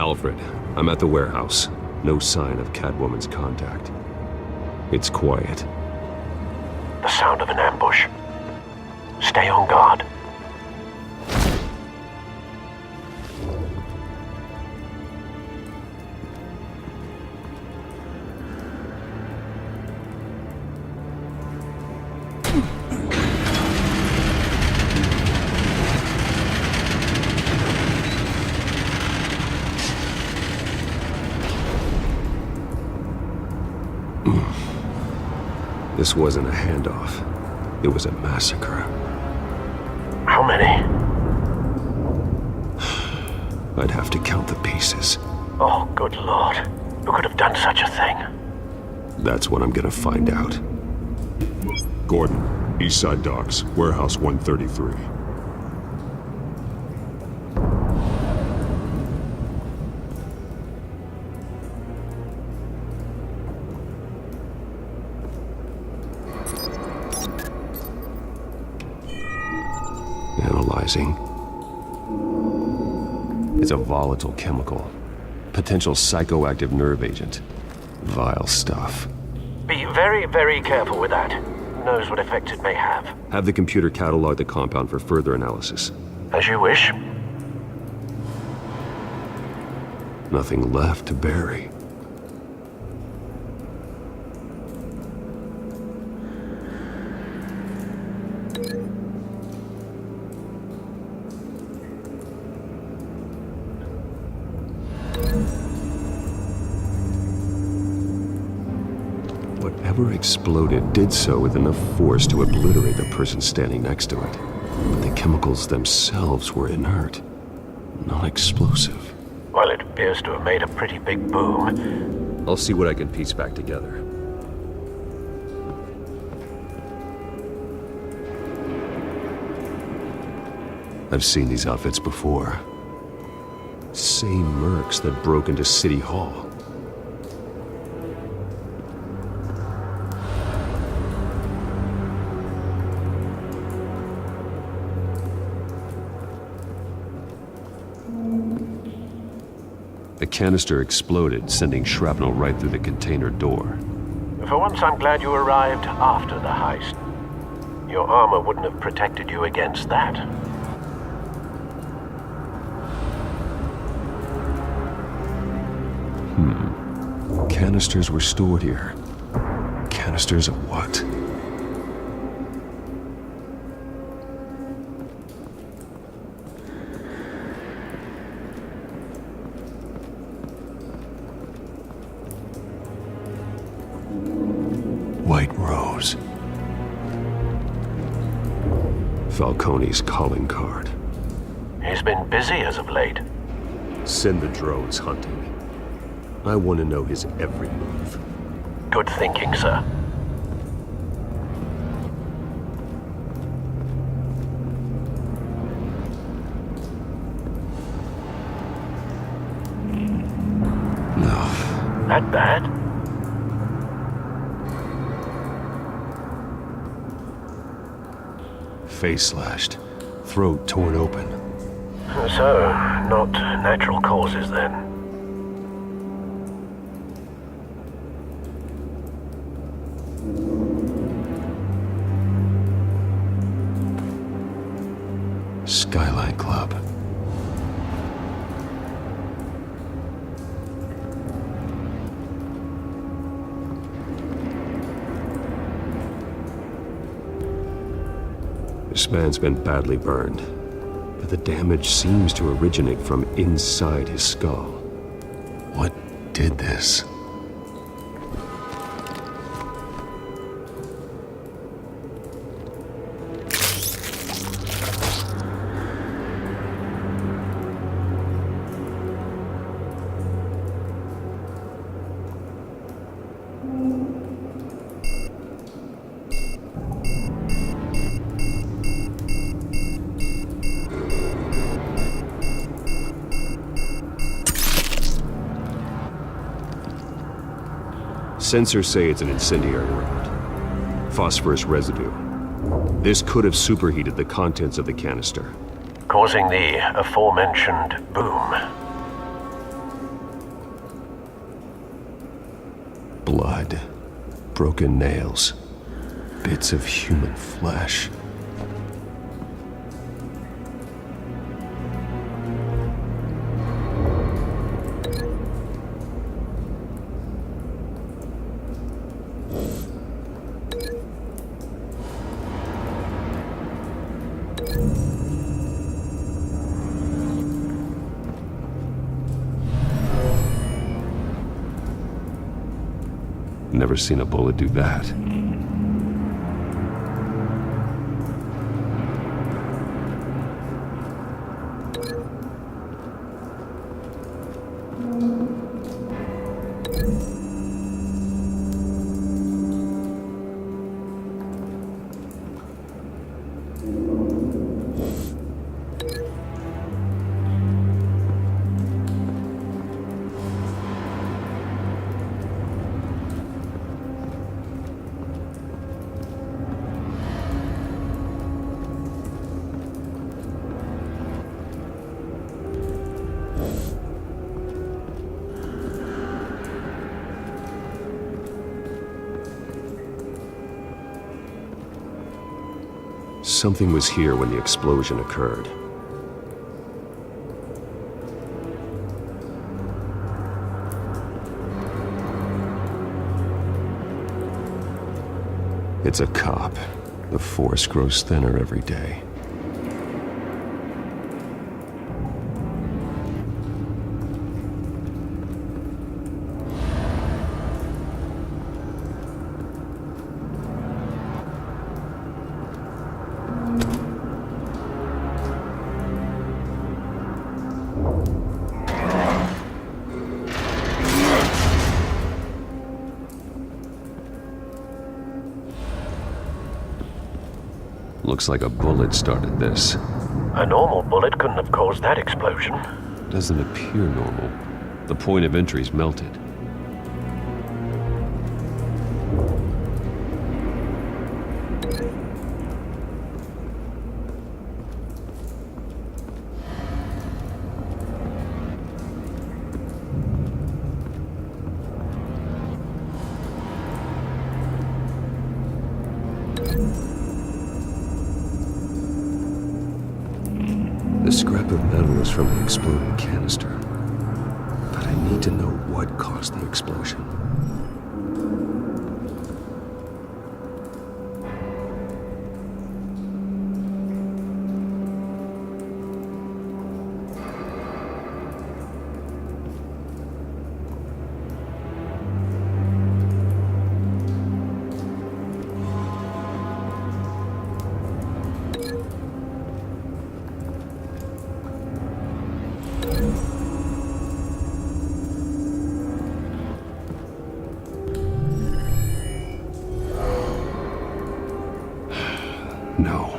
Alfred, I'm at the warehouse. No sign of Catwoman's contact. It's quiet. The sound of an ambush. Stay on guard. This wasn't a handoff. It was a massacre. How many? I'd have to count the pieces. Oh, good lord. Who could have done such a thing? That's what I'm gonna find out. Gordon, Eastside Docks, Warehouse 133. Analyzing. It's a volatile chemical. Potential psychoactive nerve agent. Vile stuff. Be very, very careful with that. Who knows what effect it may have. Have the computer catalog the compound for further analysis. As you wish. Nothing left to bury. Whatever exploded did so with enough force to obliterate the person standing next to it. But the chemicals themselves were inert, non-explosive. Well, it appears to have made a pretty big boom. I'll see what I can piece back together. I've seen these outfits before. Same mercs that broke into City Hall. The canister exploded, sending shrapnel right through the container door. For once, I'm glad you arrived after the heist. Your armor wouldn't have protected you against that. Canisters were stored here. Canisters of what? White Rose. Falcone's calling card. He's been busy as of late. Send the drones hunting. I want to know his every move. Good thinking, sir. No. That bad? Face slashed. Throat torn open. So, not natural causes then. Skyline Club. This man's been badly burned, but the damage seems to originate from inside his skull. What did this? Sensors say it's an incendiary round. Phosphorus residue. This could have superheated the contents of the canister. Causing the aforementioned boom. Blood, broken nails, bits of human flesh. Never seen a bullet do that. Something was here when the explosion occurred. It's a cop. The force grows thinner every day. Looks like a bullet started this. A normal bullet couldn't have caused that explosion. Doesn't appear normal. The point of entry's melted. The scrap of metal is from the exploding canister. But I need to know what caused the explosion. No.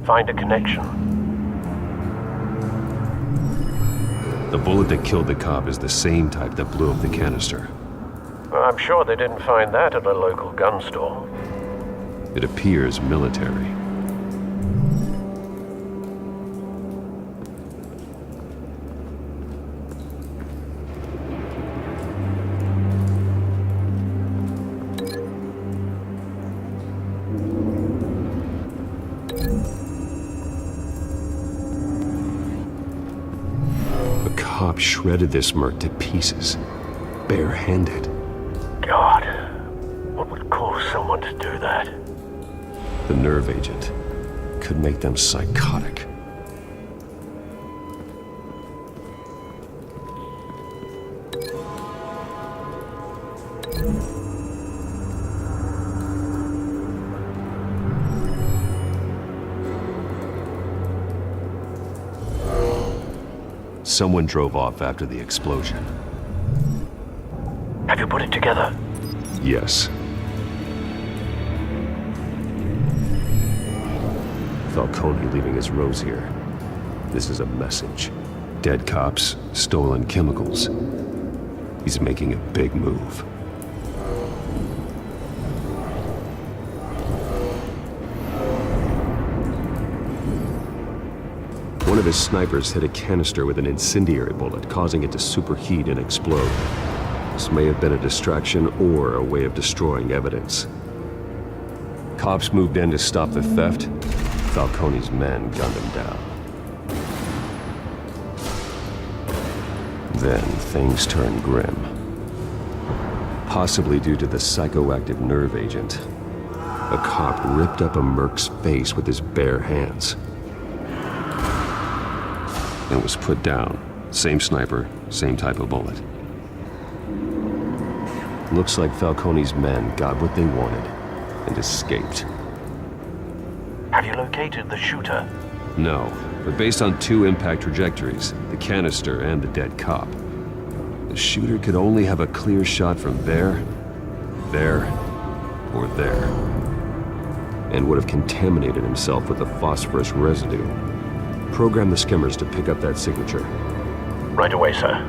Find a connection. The bullet that killed the cop is the same type that blew up the canister. I'm sure they didn't find that at a local gun store. It appears military. cop shredded this merc to pieces, barehanded. God, what would cause someone to do that? The nerve agent could make them psychotic. Someone drove off after the explosion. Have you put it together? Yes. Falcone leaving his rose here. This is a message. Dead cops, stolen chemicals. He's making a big move. One of his snipers hit a canister with an incendiary bullet, causing it to superheat and explode. This may have been a distraction or a way of destroying evidence. Cops moved in to stop the theft. Falcone's men gunned him down. Then things turned grim. Possibly due to the psychoactive nerve agent. A cop ripped up a merc's face with his bare hands. And was put down. Same sniper, same type of bullet. Looks like Falcone's men got what they wanted and escaped. Have you located the shooter? No, but based on two impact trajectories, the canister and the dead cop, the shooter could only have a clear shot from there, or there, and would have contaminated himself with the phosphorus residue. Program the skimmers to pick up that signature. Right away, sir.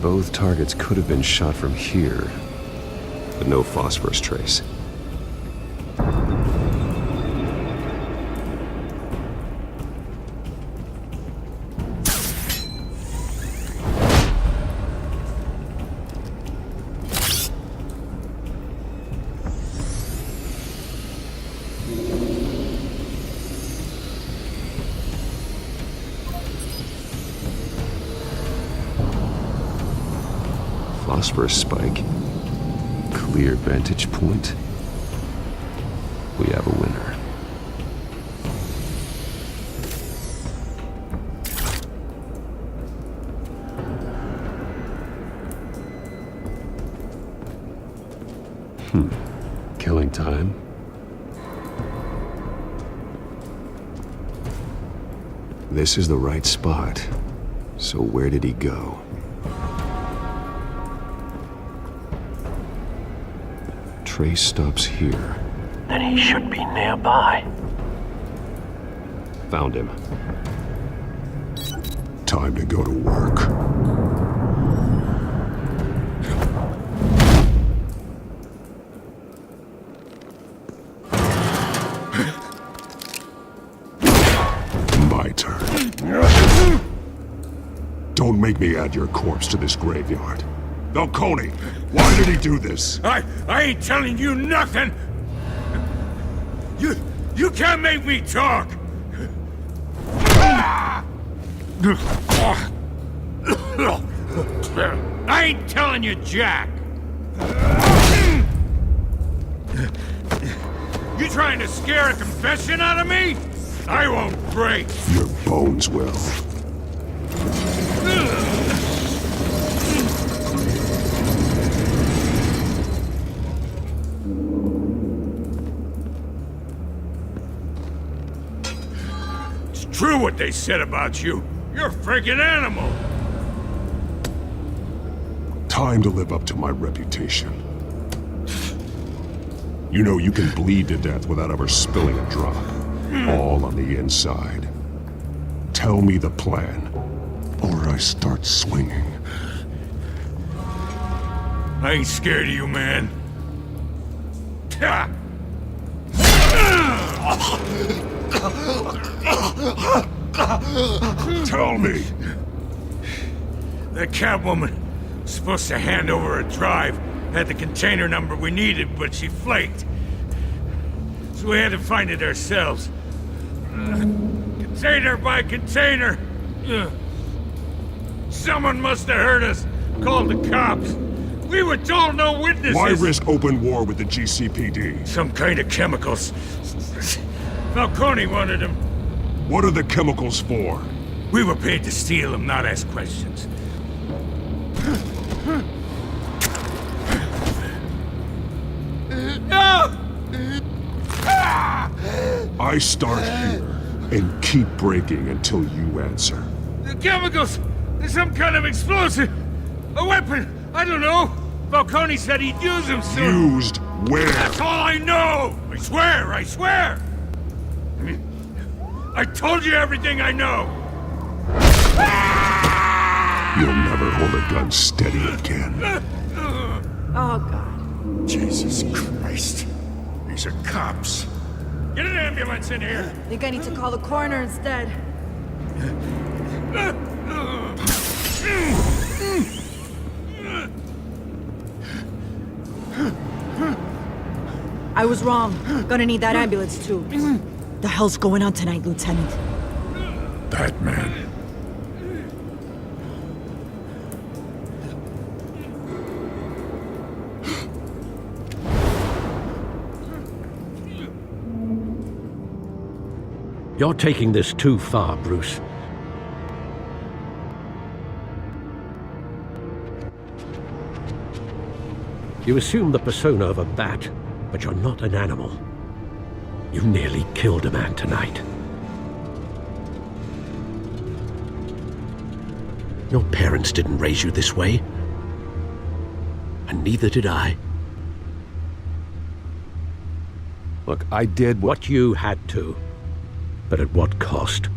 Both targets could have been shot from here, but no phosphorus trace. Phosphorus spike. Clear vantage point. We have a winner. Killing time. This is the right spot. So where did he go? Trace stops here. Then he should be nearby. Found him. Time to go to work. My turn. Don't make me add your corpse to this graveyard. Falcone, why did he do this? I ain't telling you nothing! You can't make me talk! I ain't telling you jack! You trying to scare a confession out of me? I won't break! Your bones will. True what they said about you. You're a friggin' animal. Time to live up to my reputation. You know you can bleed to death without ever spilling a drop. All on the inside. Tell me the plan, or I start swinging. I ain't scared of you, man. Tell me! The cabwoman was supposed to hand over a drive, had the container number we needed, but she flaked. So we had to find it ourselves. Container by container. Someone must have heard us, called the cops. We were told no witnesses. Why risk open war with the GCPD? Some kind of chemicals. Falcone wanted them. What are the chemicals for? We were paid to steal them, not ask questions. I start here and keep breaking until you answer. The chemicals! There's some kind of explosive! A weapon! I don't know! Falcone said he'd use them soon! Used where? That's all I know! I swear, I swear! I told you everything I know! You'll never hold a gun steady again. Oh, God. Jesus Christ. These are cops. Get an ambulance in here! Think I need to call the coroner instead. I was wrong. Gonna need that ambulance, too. The hell's going on tonight, Lieutenant? Batman. You're taking this too far, Bruce. You assume the persona of a bat, but you're not an animal. You nearly killed a man tonight. Your parents didn't raise you this way. And neither did I. Look, I did What you had to. But at what cost?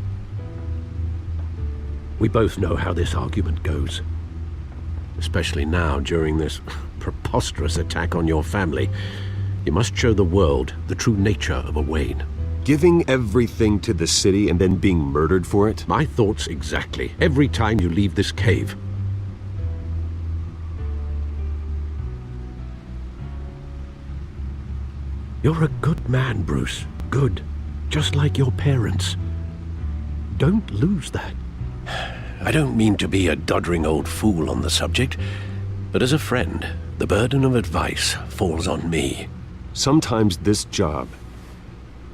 We both know how this argument goes. Especially now, during this preposterous attack on your family. You must show the world the true nature of a Wayne. Giving everything to the city and then being murdered for it? My thoughts exactly, every time you leave this cave. You're a good man, Bruce. Good. Just like your parents. Don't lose that. I don't mean to be a doddering old fool on the subject, but as a friend, the burden of advice falls on me. Sometimes this job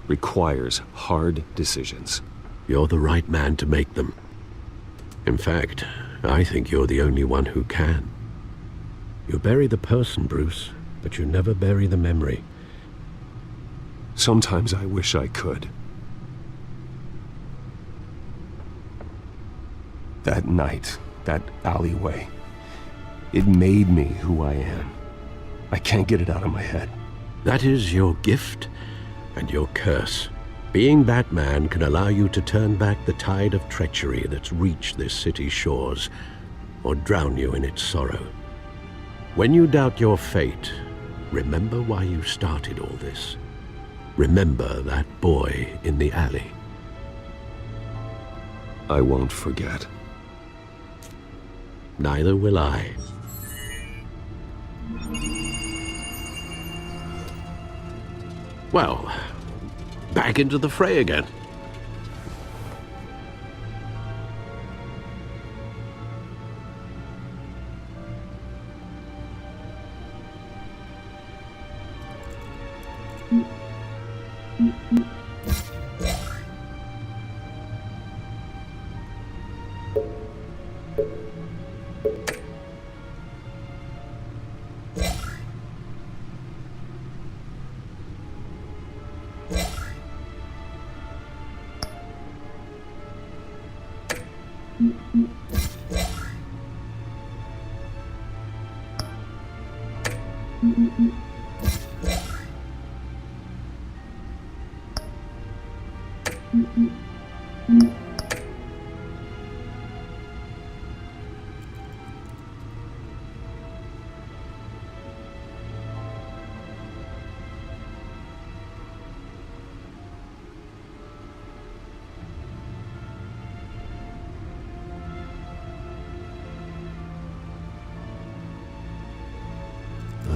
requires hard decisions. You're the right man to make them. In fact, I think you're the only one who can. You bury the person, Bruce, but you never bury the memory. Sometimes I wish I could. That night, that alleyway, it made me who I am. I can't get it out of my head. That is your gift and your curse. Being Batman can allow you to turn back the tide of treachery that's reached this city's shores, or drown you in its sorrow. When you doubt your fate, remember why you started all this. Remember that boy in the alley. I won't forget. Neither will I. Well, back into the fray again.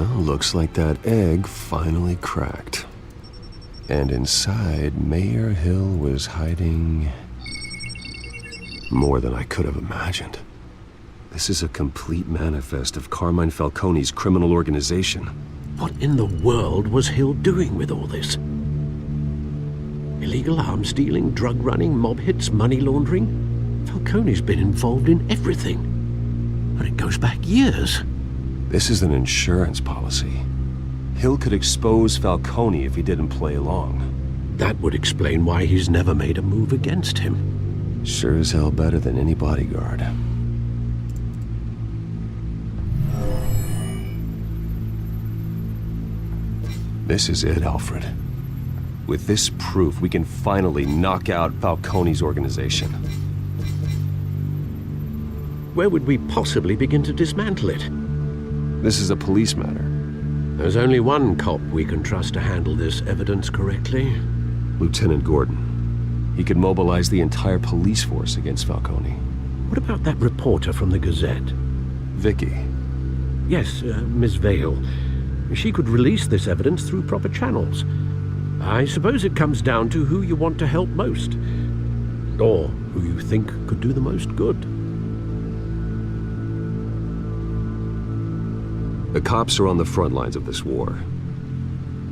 Well, looks like that egg finally cracked. And inside, Mayor Hill was hiding more than I could have imagined. This is a complete manifest of Carmine Falcone's criminal organization. What in the world was Hill doing with all this? Illegal arms dealing, drug running, mob hits, money laundering? Falcone's been involved in everything. And it goes back years. This is an insurance policy. Hill could expose Falcone if he didn't play along. That would explain why he's never made a move against him. Sure as hell better than any bodyguard. This is it, Alfred. With this proof, we can finally knock out Falcone's organization. Where would we possibly begin to dismantle it? This is a police matter. There's only one cop we can trust to handle this evidence correctly. Lieutenant Gordon. He could mobilize the entire police force against Falcone. What about that reporter from the Gazette? Vicky. Yes, Miss Vale. She could release this evidence through proper channels. I suppose it comes down to who you want to help most. Or who you think could do the most good. The cops are on the front lines of this war.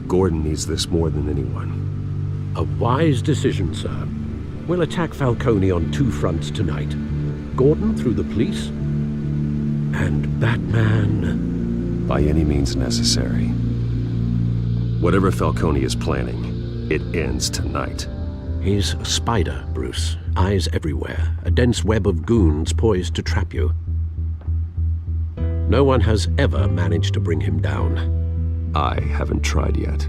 Gordon needs this more than anyone. A wise decision, sir. We'll attack Falcone on two fronts tonight. Gordon through the police, and Batman... by any means necessary. Whatever Falcone is planning, it ends tonight. He's a spider, Bruce. Eyes everywhere. A dense web of goons poised to trap you. No one has ever managed to bring him down. I haven't tried yet.